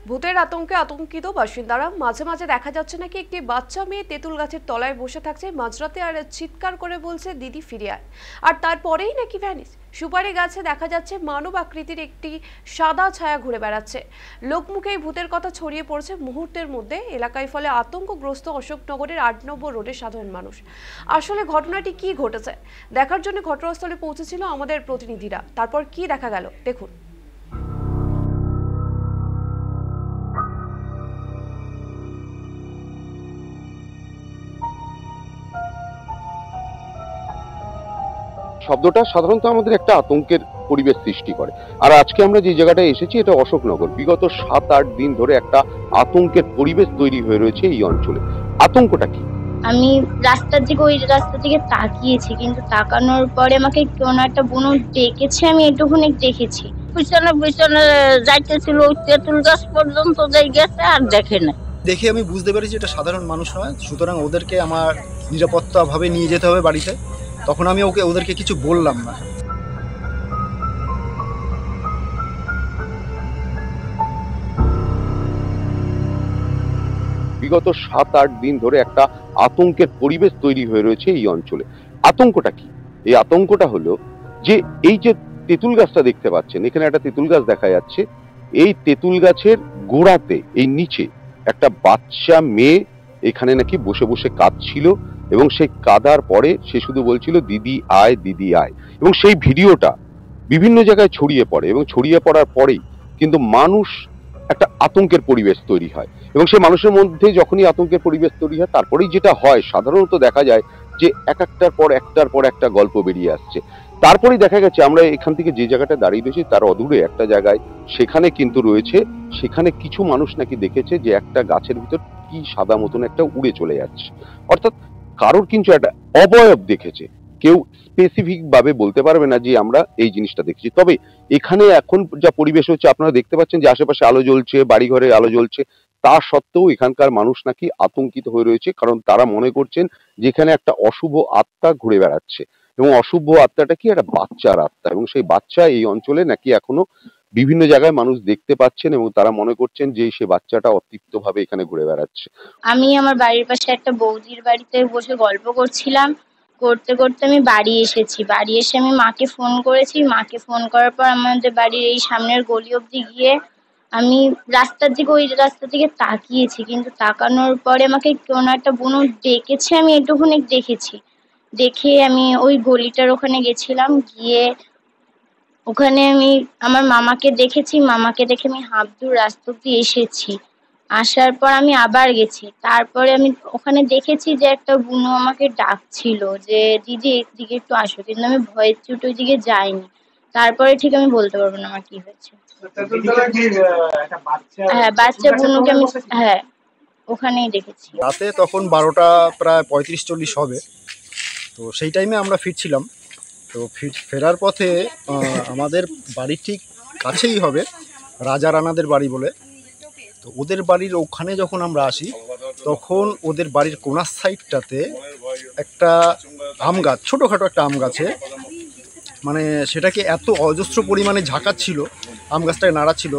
ভূতের আতঙ্কে আতঙ্কিত বাসিন্দারা। মাঝে মাঝে দেখা যাচ্ছে নাকি একটি বাচ্চা মেয়ে তেঁতুল গাছের তলায় বসে থাকছে মাঝরাতে আর চিৎকার করে বলছে দিদি ফিরে আয়, আর তারপরেই নাকি ভ্যানিশ। সুপারি গাছে দেখা যাচ্ছে মানব আকৃতির একটি সাদা ছায়া ঘুরে বেড়াচ্ছে। লোকমুখে এই ভূতের কথা ছড়িয়ে পড়ছে মুহূর্তের মধ্যে এলাকায়, ফলে আতঙ্কগ্রস্ত অশোকনগরের ৮ নম্বর রোডের সাধারণ মানুষ। আসলে ঘটনাটি কি ঘটেছে দেখার জন্য ঘটনাস্থলে পৌঁছেছিল আমাদের প্রতিনিধিরা। তারপর কি দেখা গেল দেখুন। শব্দটা সাধারণত আমাদের একটা আতঙ্কের পরিবেশ সৃষ্টি করে। আর আজকে আমরা যে জায়গাটায় এসেছি এটা অশোকনগর। বিগত ৭-৮ দিন ধরে একটা আতঙ্কের পরিবেশ তৈরি হয়ে রয়েছে এই অঞ্চলে। আতঙ্কটা কি? আমি ওই রাস্তা থেকে তাকিয়েছি, কিন্তু তাকানোর পরে আমাকে কোনো একটা বুনো ডেকেছে, আমি এটুকুনি দেখেছি। পিছনে পিছনে যাইতেছিল, তেঁতুল গাছ পর্যন্ত যাই গেছে, আর দেখে না। দেখে আমি বুঝতে পেরেছি এটা সাধারণ মানুষ নয়, সুতরাং ওদেরকে আমার নিরাপত্তাভাবে নিয়ে যেতে হবে বাড়িতে। তখন আমি ওদেরকে কিছু বললাম না। বিগত ৭-৮ দিন ধরে একটা আতঙ্কের পরিবেশ তৈরি হয়ে রয়েছে এই অঞ্চলে। আতঙ্কটা কি? এই আতঙ্কটা হলো যে এই যে তেঁতুল গাছটা দেখতে পাচ্ছেন, এখানে একটা তেঁতুল গাছ দেখা যাচ্ছে। এই তেঁতুল গাছের গোড়াতে এই নিচে একটা বাচ্চা মেয়ে এখানে নাকি বসে বসে কাঁদছিল, এবং সেই কাঁদার পরে সে শুধু বলছিল দিদি আয় দিদি আয়। এবং সেই ভিডিওটা বিভিন্ন জায়গায় ছড়িয়ে পড়ে, এবং ছড়িয়ে পড়ার পরেই কিন্তু মানুষ একটা আতঙ্কের পরিবেশ তৈরি হয়। এবং সেই মানুষের মধ্যে যখনই আতঙ্কের পরিবেশ তৈরি হয়, তারপরেই যেটা হয় সাধারণত দেখা যায় যে একটার পর একটা গল্প বেরিয়ে আসছে। তারপরেই দেখা গেছে আমরা এখান থেকে যে জায়গাটা দাঁড়িয়ে রয়েছি তার অদূরে একটা জায়গায় সেখানে কিন্তু রয়েছে, সেখানে কিছু মানুষ নাকি দেখেছে যে একটা গাছের ভিতর কি সাদা মতন একটা উড়ে চলে যাচ্ছে। অর্থাৎ কারোর কিন্তু একটা অবয়ব দেখেছে, কেউ স্পেসিফিক ভাবে বলতে পারবে না যে আমরা এই জিনিসটা দেখেছি। তবে এখানে এখন যা পরিবেশ হচ্ছে আপনারা দেখতে পাচ্ছেন যে আশেপাশে আলো জ্বলছে, বাড়িঘরে আলো জ্বলছে, তা সত্ত্বেও এখানকার মানুষ নাকি আতঙ্কিত হয়ে রয়েছে, কারণ তারা মনে করছেন যেখানে একটা অশুভ আত্মা ঘুরে বেড়াচ্ছে। এবং অশুভ আত্মাটা কি? একটা বাচ্চার আত্মা, এবং সেই বাচ্চা এই অঞ্চলে নাকি এখনো বিভিন্ন জায়গায় মানুষ দেখতে পাচ্ছেন, এবং তারা মনে করছেন যে সে বাচ্চাটা অতৃপ্ত ভাবে এখানে ঘুরে বেড়াচ্ছে। আমি আমার বাড়ির পাশে একটা বৌদির বাড়িতে বসে গল্প করছিলাম। করতে করতে আমি বাড়ি এসেছি। বাড়ি এসে আমি মাকে ফোন করেছি। মাকে ফোন করার পর আমাদের বাড়ির এই সামনের গলি অবধি গিয়ে আমি ওই রাস্তা থেকে তাকিয়েছি, কিন্তু তাকানোর পরে আমাকে কোনো একটা বুনো ডেকেছে, আমি এটুকুনি দেখেছি। দেখে আমি ওই গলিটার ওখানে গেছিলাম। গিয়ে ওখানে আমি আমার মামাকে দেখেছি। মামাকে দেখে আমি হাফ দূর রাস্তা অব্দি এসেছি। আসার পর আমি আবার গেছি। তারপরে আমি ওখানে দেখেছি যে একটা বুনো আমাকে ডাকছিল যে দিদি এদিকে একটু আসো, কিন্তু আমি ভয়ের চোটে ওইদিকে যাইনি। তারপরে ঠিক আমি বলতে পারবো না আমার কি হয়েছে। হ্যাঁ, বাচ্চা বুনোকে আমি হ্যাঁ ওখানেই দেখেছি। রাতে তখন 12টা প্রায় 35-40 হবে। তো সেই টাইমে আমরা ফিরছিলাম। তো ফেরার পথে আমাদের বাড়ির ঠিক কাছেই হবে রাজা রানাদের বাড়ি বলে। তো ওদের বাড়ির ওখানে যখন আমরা আসি, তখন ওদের বাড়ির কোনার সাইডটাতে একটা আম গাছ, ছোটোখাটো একটা আম গাছে, মানে সেটাকে এত অজস্র পরিমাণে ঝাঁকাচ্ছিল, আম গাছটাকে নাড়াচ্ছিল।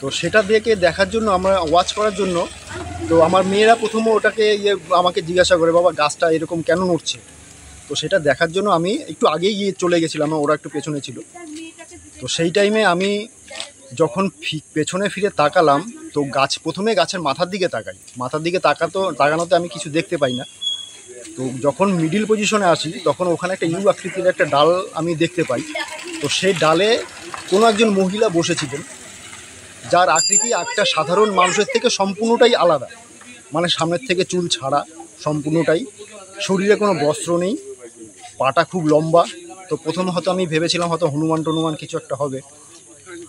তো সেটা দেখে দেখার জন্য, আমরা ওয়াচ করার জন্য, তো আমার মেয়েরা প্রথমে ওটাকে আমাকে জিজ্ঞাসা করে, বাবা গাছটা এরকম কেন নড়ছে? তো সেটা দেখার জন্য আমি একটু আগেই গিয়ে চলে গেছিলাম, ওরা একটু পেছনে ছিল। তো সেই টাইমে আমি যখন পেছনে ফিরে তাকালাম, তো প্রথমে গাছের মাথার দিকে তাকাই। মাথার দিকে তাকানোতে আমি কিছু দেখতে পাই না। তো যখন মিডিল পজিশনে আসি, তখন ওখানে একটা ইউ আকৃতির একটা ডাল আমি দেখতে পাই। তো সেই ডালে কোনো একজন মহিলা বসেছিলেন, যার আকৃতি একটা সাধারণ মানুষের থেকে সম্পূর্ণটাই আলাদা। মানে সামনের থেকে চুল ছাড়া সম্পূর্ণটাই, শরীরে কোনো বস্ত্র নেই, পাটা খুব লম্বা। তো প্রথমে হয়তো আমি ভেবেছিলাম হয়তো হনুমান কিছু একটা হবে,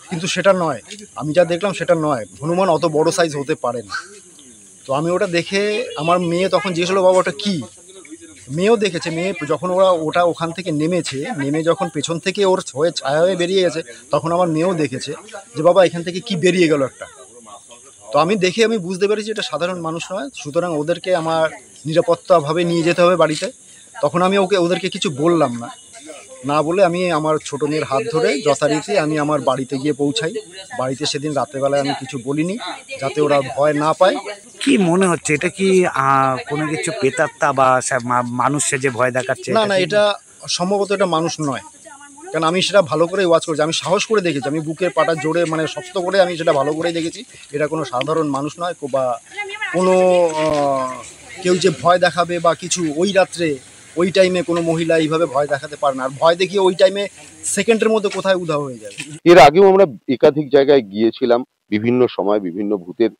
কিন্তু সেটা নয়। আমি যা দেখলাম সেটা নয়, হনুমান অত বড় সাইজ হতে পারে না। তো আমি ওটা দেখে আমার মেয়ে তখন জিজ্ঞেস করলো, বাবা ওটা কী? মেয়েও দেখেছে। মেয়ে যখন ওটা ওখান থেকে নেমে যখন পেছন থেকে ওর হয়ে ছায়া হয়ে বেরিয়ে গেছে, তখন আমার মেয়েও দেখেছে যে বাবা এখান থেকে কি বেরিয়ে গেল একটা। তো আমি বুঝতে পেরেছি এটা সাধারণ মানুষ নয়, সুতরাং ওদেরকে আমার নিরাপত্তাভাবে নিয়ে যেতে হবে বাড়িতে। তখন আমি ওদেরকে কিছু বললাম না। না বলে আমি আমার ছোট মেয়ের হাত ধরে যথারীতি আমি আমার বাড়িতে গিয়ে পৌঁছাই। বাড়িতে সেদিন রাত্রেবেলায় আমি কিছু বলিনি, যাতে ওরা ভয় না পায়। কি মনে হচ্ছে এটা কি কোনো কিছু প্রেতাত্মা বা মানুষ সেজে ভয় দেখাচ্ছে? না না, এটা সম্ভবত এটা মানুষ নয়, কারণ আমি সেটা ভালো করে ওয়াচ করেছি, আমি সাহস করে দেখেছি, আমি বুকের পাটা জোরে মানে শক্ত করে আমি সেটা ভালো করেই দেখেছি। এটা কোনো সাধারণ মানুষ নয় বা কোনো কেউ যে ভয় দেখাবে বা কিছু ওই রাত্রে ওই টাইমে কোনো মহিলা এইভাবে ভয় দেখাতে পারে না। আর ভয় দেখিয়ে ওই টাইমে সেকেন্ডের মধ্যে কোথায় উধাও হয়ে যাবে। এর আগেও আমরা একাধিক জায়গায় গিয়েছিলাম, বিভিন্ন সময় বিভিন্ন ভূতের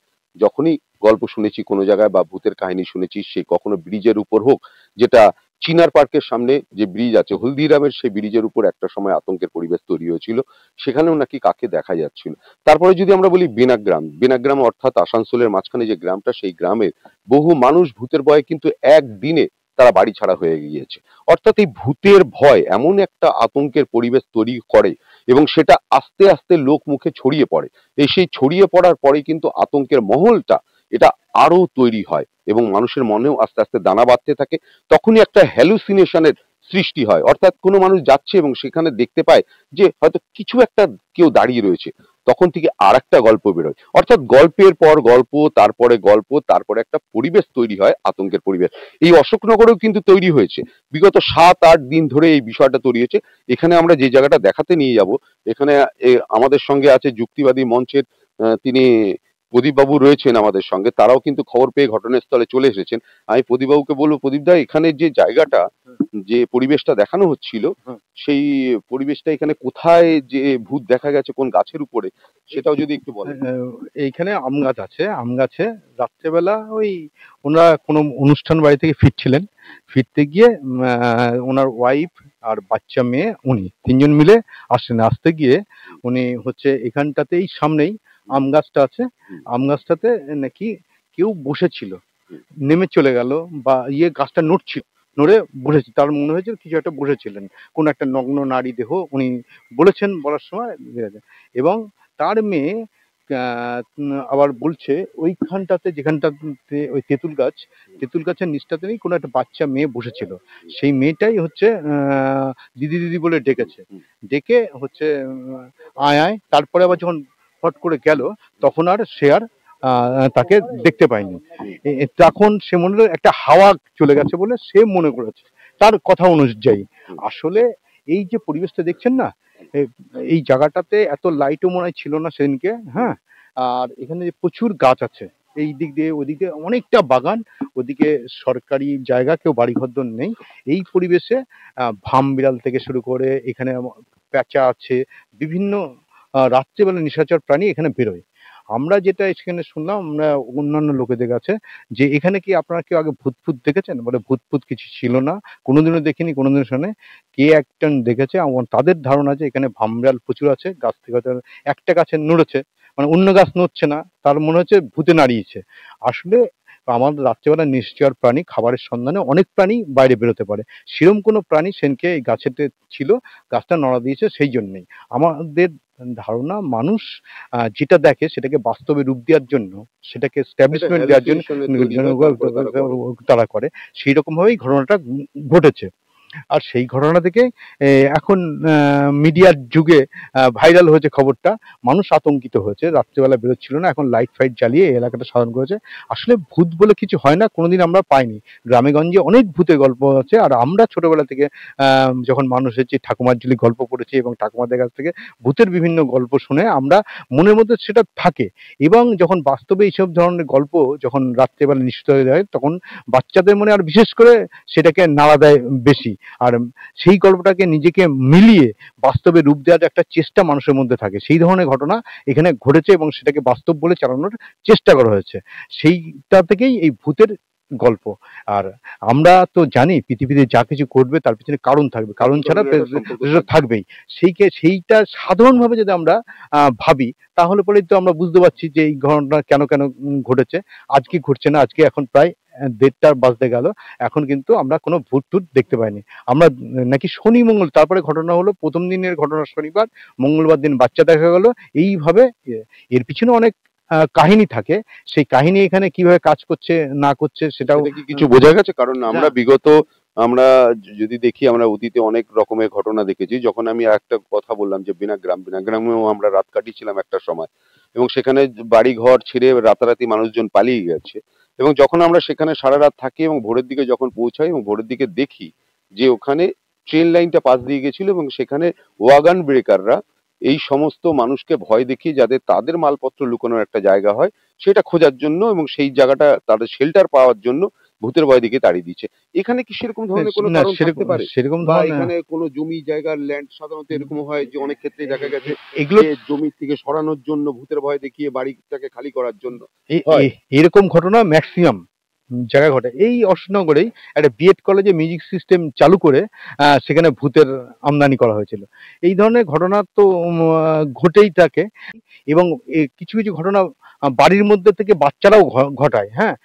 যখনই গল্প শুনেছি কোনো জায়গায় বা ভূতের কাহিনী শুনেছি, সে কখনো ব্রিজের উপর হোক, যেটা চিনার পার্কের সামনে যে ব্রিজ আছে হলদিরামের, সেই ব্রিজের উপর একটা সময় আতঙ্কের পরিবেশ তৈরি হয়েছিল, সেখানেও নাকি কাকে দেখা যাচ্ছিল। তারপরে যদি আমরা বলি বেনাগ্রাম অর্থাৎ আসানসোলের মাঝখানে যে গ্রামটা, সেই গ্রামের বহু মানুষ ভূতের ভয়ে কিন্তু একদিনে তারা বাড়ি ছাড়া হয়ে গিয়েছে। অর্থাৎ এই ভূতের ভয় এমন একটা আতঙ্কের পরিবেশ তৈরি করে এবং সেটা আস্তে আস্তে লোক মুখে ছড়িয়ে পড়ে। সেই ছড়িয়ে পড়ার পরে কিন্তু আতঙ্কের মহলটা এটা আরো তৈরি হয় এবং মানুষের মনেও আস্তে আস্তে দানা বাঁধতে থাকে। তখনই একটা হ্যালুসিনেশনের সৃষ্টি হয়, অর্থাৎ কোনো মানুষ যাচ্ছে এবং সেখানে দেখতে পায় যে হয়তো কিছু একটা কেউ দাঁড়িয়ে রয়েছে, তখন থেকে আর একটা গল্প বেরোয়। অর্থাৎ গল্পের পর গল্প, তারপরে গল্প, তারপরে একটা পরিবেশ তৈরি হয়, আতঙ্কের পরিবেশ। এই অশোকনগরেও কিন্তু তৈরি হয়েছে, বিগত 7-8 দিন ধরে এই বিষয়টা তৈরি হয়েছে। এখানে আমরা যে জায়গাটা দেখাতে নিয়ে যাব, এখানে আমাদের সঙ্গে আছে যুক্তিবাদী মঞ্চের তিনি প্রদীপবাবু রয়েছেন আমাদের সঙ্গে, তারাও কিন্তু খবর পেয়ে ঘটনাস্থলে চলে এসেছেন। আমি প্রদীপবাবুকে বলবো, প্রদীপদা, এখানে যে জায়গাটা, যে পরিবেশটা দেখানো হচ্ছিল, সেই পরিবেশটা এখানে কোথায় যে ভূত দেখা গেছে, কোন গাছের উপরে, সেটাও যদি একটু বলেন। এইখানে আম গাছ আছে, আম গাছে রাত্রেবেলা ওই ওনারা কোনো অনুষ্ঠান বাড়ি থেকে ফিরতে গিয়ে ওনার ওয়াইফ আর বাচ্চা মেয়ে উনি তিনজন মিলে আসতে গিয়ে উনি হচ্ছে এখানটাতেই সামনেই আম গাছটা আছে, আম গাছটাতে নাকি কেউ বসেছিল, নেমে চলে গেল বা গাছটা নড়ে বসেছে, তার মনে হয়েছে কিছু একটা বসেছিলেন, কোন একটা নগ্ন নারী দেহ উনি বলার সময়। এবং তার মেয়ে আবার বলছে ওইখানটাতে যেখানটাতে ওই তেঁতুল গাছের নিচটাতেই কোনো একটা বাচ্চা মেয়ে বসেছিল, সেই মেয়েটাই হচ্ছে দিদি দিদি বলে ডেকে হচ্ছে আয় আয়। তারপরে আবার যখন ফট করে গেল তখন আর সে আর তাকে দেখতে পায়নি। তখন সে মনে হলো একটা হাওয়া চলে গেছে বলে সে মনে করেছে, তার কথা অনুযায়ী। আসলে এই যে পরিবেশটা দেখছেন না, এই জায়গাটাতে এত লাইটও মনে হয় ছিল না সেদিনকে। হ্যাঁ, আর এখানে যে প্রচুর গাছ আছে, এই দিক দিয়ে ওদিক দিয়ে অনেকটা বাগান, ওদিকে সরকারি জায়গা, কেউ বাড়িঘর নেই। এই পরিবেশে ভাম বিড়াল থেকে শুরু করে এখানে প্যাঁচা আছে, বিভিন্ন রাত্রেবেলা নিশাচর প্রাণী এখানে বেরোয়। আমরা যেটা এখানে শুনলাম, আমরা অন্যান্য লোকেদের কাছে, যে এখানে কি আপনারা কেউ আগে ভূত দেখেছেন? বলে ভূত কিছু ছিল না, কোনোদিনও দেখিনি, কোনোদিনও শুনে। কে একজন দেখেছে, তাদের ধারণা যে এখানে ভামবিড়াল প্রচুর আছে। গাছ থেকে একটা গাছে নড়েছে, মানে অন্য গাছ নড়ছে না, তার মনে হচ্ছে ভূতে নাড়িয়েছে। আসলে আমাদের রাত্রেবেলা নিশ্চয় প্রাণী খাবারের সন্ধানে অনেক প্রাণী বাইরে বেরোতে পারে, সেরকম কোনো প্রাণী সেনকে এই গাছেতে ছিল, গাছটা নড়া দিয়েছে সেই জন্যই। আমাদের ধারণা মানুষ যেটা দেখে সেটাকে বাস্তবে রূপ দেওয়ার জন্য, সেটাকে এস্টাবলিশমেন্ট দেওয়ার জন্য তারা করে, সেই রকম ভাবেই ঘটনাটা ঘটেছে। আর সেই ঘটনা থেকে এখন মিডিয়ার যুগে ভাইরাল হয়েছে খবরটা, মানুষ আতঙ্কিত হয়েছে, রাত্রিবেলা বেরোচ্ছিল না, এখন লাইট ফাইট জ্বালিয়ে এলাকাটা সাধারণ করেছে। আসলে ভূত বলে কিছু হয় না, কোনোদিন আমরা পাইনি। গ্রামে গঞ্জে অনেক ভূতের গল্প আছে, আর আমরা ছোটবেলা থেকে যখন মানুষ হয়েছি ঠাকুমার ঝুলি গল্প পড়েছি এবং ঠাকুমাদের কাছ থেকে ভূতের বিভিন্ন গল্প শুনে আমরা মনের মধ্যে সেটা থাকে। এবং যখন বাস্তবে এইসব ধরনের গল্প যখন রাত্রেবেলা নিশ্চিত হয়ে যায়, তখন বাচ্চাদের মনে আর বিশেষ করে সেটাকে নাড়া দেয় বেশি। আর সেই গল্পটাকে নিজেকে মিলিয়ে বাস্তবে রূপ দেওয়ার একটা চেষ্টা মানুষের মধ্যে থাকে। সেই ধরনের ঘটনা এখানে ঘটেছে এবং সেটাকে বাস্তব বলে চালানোর চেষ্টা করা হয়েছে। সেইটা থেকেই এই ভূতের গল্প। আর আমরা তো জানি পৃথিবীতে যা কিছু করবে তার পিছনে কারণ থাকবে, কারণ ছাড়া থাকবেই। সেইটা সাধারণভাবে যদি আমরা ভাবি, তাহলে পরেই তো আমরা বুঝতে পারছি যে এই ঘটনা কেন ঘটেছে। আজকে ঘটছে না, আজকে এখন প্রায় 1:30 বাজতে গেল, এখন কিন্তু আমরা কোনো ভূত টুত দেখতে পাইনি। আমরা নাকি শনি মঙ্গল, তারপরে ঘটনা হলো প্রথম দিনের ঘটনা শনিবার, মঙ্গলবার দিন বাচ্চা দেখা গেল। এইভাবে এর পিছনে অনেক কাহিনী থাকে, সেই কাহিনী এখানে কিভাবে কাজ করছে না করছে সেটাও কি কিছু বোঝা গেছে? কারণ আমরা বিগত আমরা যদি দেখি, আমরা অতীতে অনেক রকমের ঘটনা দেখেছি। যখন আমি একটা কথা বললাম যে বিনাগ্রামেও আমরা রাত কাটিয়েছিলাম একটা সময়, এবং সেখানে বাড়ি ঘর ছেড়ে রাতারাতি মানুষজন পালিয়ে গেছে। এবং যখন আমরা সেখানে সারা রাত থাকি এবং ভোরের দিকে যখন পৌঁছাই এবং ভোরের দিকে দেখি যে ওখানে ট্রেন লাইনটা পাশ দিয়ে গেছিল এবং সেখানে ওয়াগন ব্রেকাররা এই সমস্ত মানুষকে ভয় দেখিয়ে যাতে তাদের মালপত্র লুকানোর একটা জায়গা হয় সেটা খোঁজার জন্য এবং সেই জায়গাটা তাদের শেল্টার পাওয়ার জন্য ভূতের ভয় দিকে তাড়িয়ে দিচ্ছে। এখানে কি সেরকম ধরনের কোনো না, কারণ থাকতে পারে? সেরকম বা ধরনের এখানে কোনো জমি জায়গার ল্যান্ড সাধারণত এরকম হয় যে অনেক ক্ষেত্রে দেখা গেছে এগুলো যে জমির থেকে সরানোর জন্য ভূতের ভয় দেখিয়ে বাড়িটাকে খালি করার জন্য এ- হয়। এরকম ঘটনা ম্যাক্সিমাম জায়গায় ঘটে। এই অশোকনগরেই একটা বিএড কলেজে মিউজিক সিস্টেম চালু করে সেখানে ভূতের আমদানি করা হয়েছিল। এই ধরনের ঘটনা তো ঘটেই থাকে। এবং কিছু কিছু ঘটনা বাড়ির মধ্যে থেকে বাচ্চারাও ঘটায়। হ্যাঁ,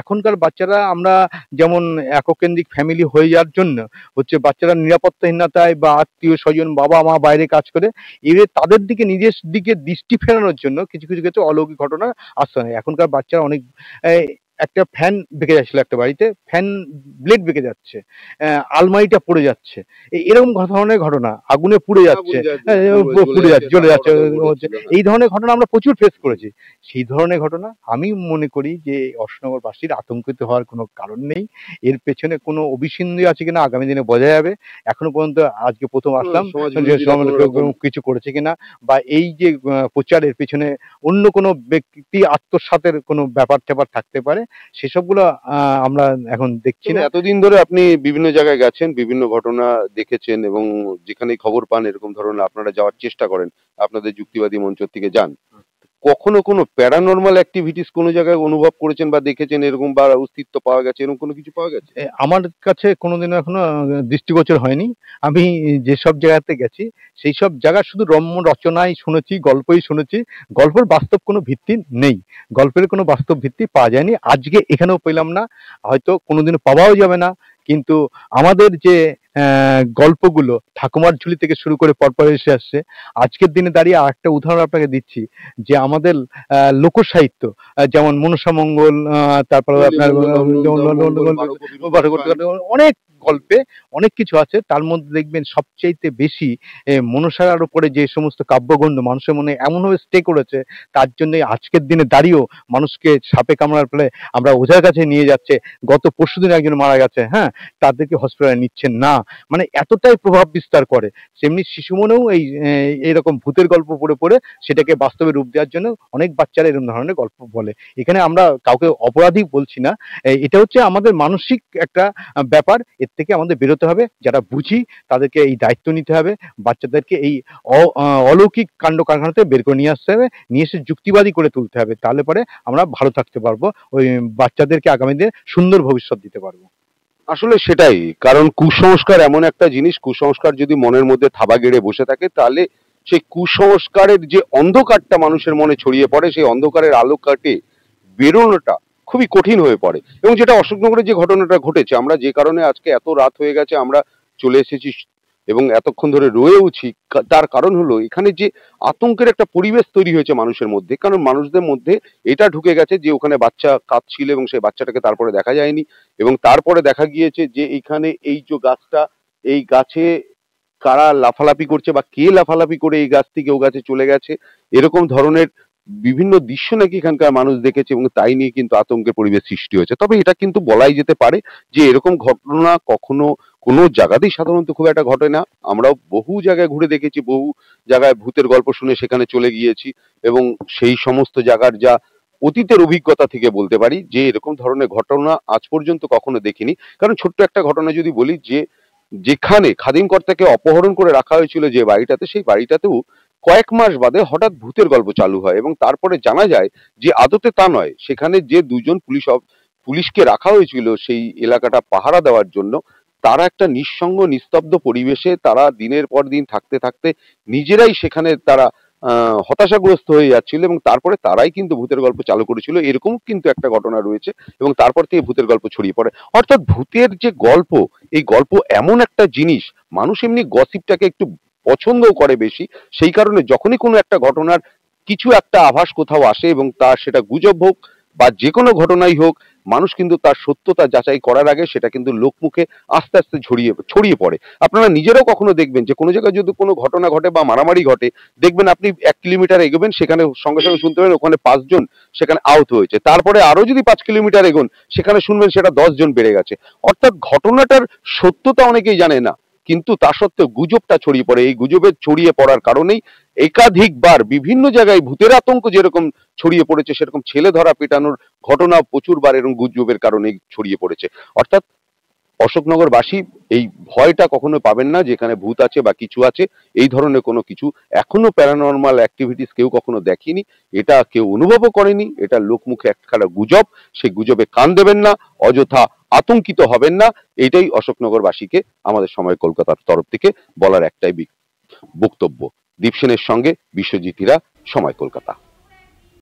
এখনকার বাচ্চারা আমরা যেমন এককেন্দ্রিক ফ্যামিলি হয়ে যাওয়ার জন্য হচ্ছে বাচ্চারা নিরাপত্তাহীনতায় বা আত্মীয় স্বজন বাবা মা বাইরে কাজ করে, এবার তাদের দিকে নিজের দিকে দৃষ্টি ফেরানোর জন্য কিছু কিছু ক্ষেত্রে অলৌকিক ঘটনা আশ্রয় নেয়। এখনকার বাচ্চারা অনেক একটা ফ্যান বেঁকে যাচ্ছিল, একটা বাড়িতে ফ্যান ব্লেড বেঁকে যাচ্ছে, আলমারিটা পড়ে যাচ্ছে, এরকম ধরনের ঘটনা, আগুনে পুড়ে যাচ্ছে, পুড়ে যাচ্ছে, জ্বলে যাচ্ছে হচ্ছে। এই ধরনের ঘটনা আমরা প্রচুর ফেস করেছি। সেই ধরনের ঘটনা আমি মনে করি যে অশোকনগরবাসীর আতঙ্কিত হওয়ার কোনো কারণ নেই। এর পেছনে কোনো অভিসন্ধি আছে কিনা আগামী দিনে বোঝা যাবে। এখনো পর্যন্ত আজকে প্রথম আসলাম যে কিছু করেছে কিনা, বা এই যে প্রচারের পেছনে অন্য কোনো ব্যক্তি আত্মসাতের কোনো ব্যাপার ট্যাপার থাকতে পারে, সেসবগুলো আমরা এখন দেখছি না। এতদিন ধরে আপনি বিভিন্ন জায়গায় গেছেন, বিভিন্ন ঘটনা দেখেছেন এবং যেখানেই খবর পান এরকম ধরনের আপনারা যাওয়ার চেষ্টা করেন, আপনাদের যুক্তিবাদী মঞ্চ থেকে যান। কখনো কোনো প্যারানর্মাল অ্যাক্টিভিটিস কোনো জায়গায় অনুভব করেছেন বা দেখেছেন এরকম, বা অস্তিত্ব পাওয়া গেছে, এরকম কোনো কিছু পাওয়া গেছে? আমার কাছে কোনোদিনও এখনো দৃষ্টিগোচর হয়নি। আমি যেসব জায়গাতে গেছি সেই সব জায়গা শুধু রম্য রচনাই শুনেছি, গল্পই শুনেছি। গল্পের বাস্তব কোনো ভিত্তি নেই, গল্পের কোনো বাস্তব ভিত্তি পাওয়া যায়নি। আজকে এখানেও পেলাম না, হয়তো কোনোদিনও পাওয়াও যাবে না। কিন্তু আমাদের যে গল্পগুলো ঠাকুমার ঝুলি থেকে শুরু করে পরপর এসে আসছে, আজকের দিনে দাঁড়িয়ে আরেকটা উদাহরণ আপনাকে দিচ্ছি যে আমাদের লোকসাহিত্য যেমন মনসা মঙ্গল, তারপরে আপনার অনেক গল্পে অনেক কিছু আছে। তার মধ্যে দেখবেন সবচাইতে বেশি মনসার উপরে যে সমস্ত কাব্যগ্রন্থ মানুষের মনে এমনভাবে স্টে করেছে, তার জন্যই আজকের দিনে দাঁড়িয়েও মানুষকে সাপে কামড়ার ফলে আমরা ওঝার কাছে নিয়ে যাচ্ছে। গত পরশুদিন একজন মারা গেছে, হ্যাঁ, তাদেরকে হসপিটালে নিচ্ছেন না। মানে এতটাই প্রভাব বিস্তার করে। সেমনি শিশু মনেও এইরকম ভূতের গল্প পড়ে পড়ে সেটাকে বাস্তবে রূপ দেওয়ার জন্য অনেক বাচ্চারা এরকম ধরনের গল্প বলে। এখানে আমরা কাউকে অপরাধী বলছি না, এটা হচ্ছে আমাদের মানসিক একটা ব্যাপার। এর থেকে আমাদের বেরোতে হবে, যারা বুঝি তাদেরকে এই দায়িত্ব নিতে হবে, বাচ্চাদেরকে এই অলৌকিক কাণ্ড কারখানাতে বের করে নিয়ে আসতে হবে, নিয়ে এসে যুক্তিবাদী করে তুলতে হবে। তাহলে পরে আমরা ভালো থাকতে পারবো, ওই বাচ্চাদেরকে আগামী দিনে সুন্দর ভবিষ্যৎ দিতে পারবো। আসলে সেটাই, কারণ কুসংস্কার এমন একটা জিনিস, কুসংস্কার যদি মনের মধ্যে থাবা গেড়ে বসে থাকে তাহলে সেই কুসংস্কারের যে অন্ধকারটা মানুষের মনে ছড়িয়ে পড়ে, সেই অন্ধকারের আলো কাটে বেরোনোটা খুবই কঠিন হয়ে পড়ে। এবং যেটা অশোকনগরে যে ঘটনাটা ঘটেছে, আমরা যে কারণে আজকে এত রাত হয়ে গেছে আমরা চলে এসেছি এবং এতক্ষণ ধরে রয়েওছি, তার কারণ হলো এখানে যে আতঙ্কের একটা পরিবেশ তৈরি হয়েছে মানুষের মধ্যে। কারণ মানুষদের মধ্যে এটা ঢুকে গেছে যে ওখানে বাচ্চা কাঁদছিল এবং সেই বাচ্চাটাকে তারপরে দেখা যায়নি, এবং তারপরে দেখা গিয়েছে যে এইখানে এই যে গাছটা, এই গাছে কারা লাফালাফি করছে বা কে লাফালাফি করে এই গাছ থেকে ও গাছে চলে গেছে, এরকম ধরনের বিভিন্ন দৃশ্য নাকি এখানকার মানুষ দেখেছে এবং তাই নিয়ে কিন্তু আতঙ্কের পরিবেশ সৃষ্টি হয়েছে। তবে এটা কিন্তু বলাই যেতে পারে যে এরকম ঘটনা কখনো কোনো জায়গাতেই সাধারণত খুব একটা ঘটে না। আমরাও বহু জায়গায় ঘুরে দেখেছি, বহু জায়গায় ভূতের গল্প শুনে সেখানে চলে গিয়েছি এবং সেই সমস্ত জায়গার যা অতীতের অভিজ্ঞতা থেকে বলতে পারি যে এরকম ধরনের ঘটনা আজ পর্যন্ত কখনো দেখিনি। কারণ ছোট্ট একটা ঘটনা যদি বলি, যে যেখানে খাদিম কর্তাকে অপহরণ করে রাখা হয়েছিল যে বাড়িটাতে, সেই বাড়িটাতেও কয়েক মাস বাদে হঠাৎ ভূতের গল্প চালু হয় এবং তারপরে জানা যায় যে আদতে তা নয়। সেখানে যে দুজন পুলিশকে রাখা হয়েছিল সেই এলাকাটা পাহারা দেওয়ার জন্য, তারা একটা নিঃসঙ্গ নিস্তব্ধ পরিবেশে তারা দিনের পর দিন থাকতে থাকতে নিজেরাই সেখানে তারা হতাশাগ্রস্ত হয়ে যাচ্ছিল এবং তারপরে তারাই কিন্তু ভূতের গল্প চালু করেছিল। এরকম কিন্তু একটা ঘটনা রয়েছে এবং তারপর থেকে ভূতের গল্প ছড়িয়ে পড়ে। অর্থাৎ ভূতের যে গল্প, এই গল্প এমন একটা জিনিস, মানুষ এমনি গসিপটাকে একটু পছন্দও করে বেশি। সেই কারণে যখনই কোনো একটা ঘটনার কিছু একটা আভাস কোথাও আসে এবং তা সেটা গুজব হোক বা যে কোনো ঘটনাই হোক, মানুষ কিন্তু তার সত্যতা যাচাই করার আগে সেটা কিন্তু লোকমুখে আস্তে আস্তে ছড়িয়ে পড়ে। আপনারা নিজেরাও কখনো দেখবেন যে কোনো জায়গায় যদি কোনো ঘটনা ঘটে বা মারামারি ঘটে, দেখবেন আপনি 1 কিলোমিটার এগোবেন, সেখানে সঙ্গে সঙ্গে শুনতে পাবেন ওখানে 5 জন সেখানে আহত হয়েছে। তারপরে আরো যদি 5 কিলোমিটার এগোন, সেখানে শুনবেন সেটা 10 জন বেড়ে গেছে। অর্থাৎ ঘটনাটার সত্যতা অনেকেই জানে না, কিন্তু তা সত্ত্বেও গুজবটা ছড়িয়ে পড়ে। এই গুজবের ছড়িয়ে পড়ার কারণেই একাধিকবার বিভিন্ন জায়গায় ভূতের আতঙ্ক যেরকম ছড়িয়ে পড়েছে, সেরকম ছেলে ধরা পেটানোর ঘটনা প্রচুরবার এরকম গুজবের কারণে ছড়িয়ে পড়েছে। অর্থাৎ অশোকনগরবাসী এই ভয়টা কখনো পাবেন না যেখানে ভূত আছে বা কিছু আছে, এই ধরনের কোনো কিছু এখনো প্যারানর্মাল অ্যাক্টিভিটিস কেউ কখনো দেখেনি, এটা কেউ অনুভবও করেনি। এটা লোকমুখে একটা গুজব, সেই গুজবে কান দেবেন না, অযথা আতঙ্কিত হবেন না। এটাই অশোকনগরবাসীকে আমাদের সময় কলকাতার তরফ থেকে বলার একটাই বক্তব্য। দীপ সেনের সঙ্গে বিশ্বজিৎ হীরা, সময় কলকাতা।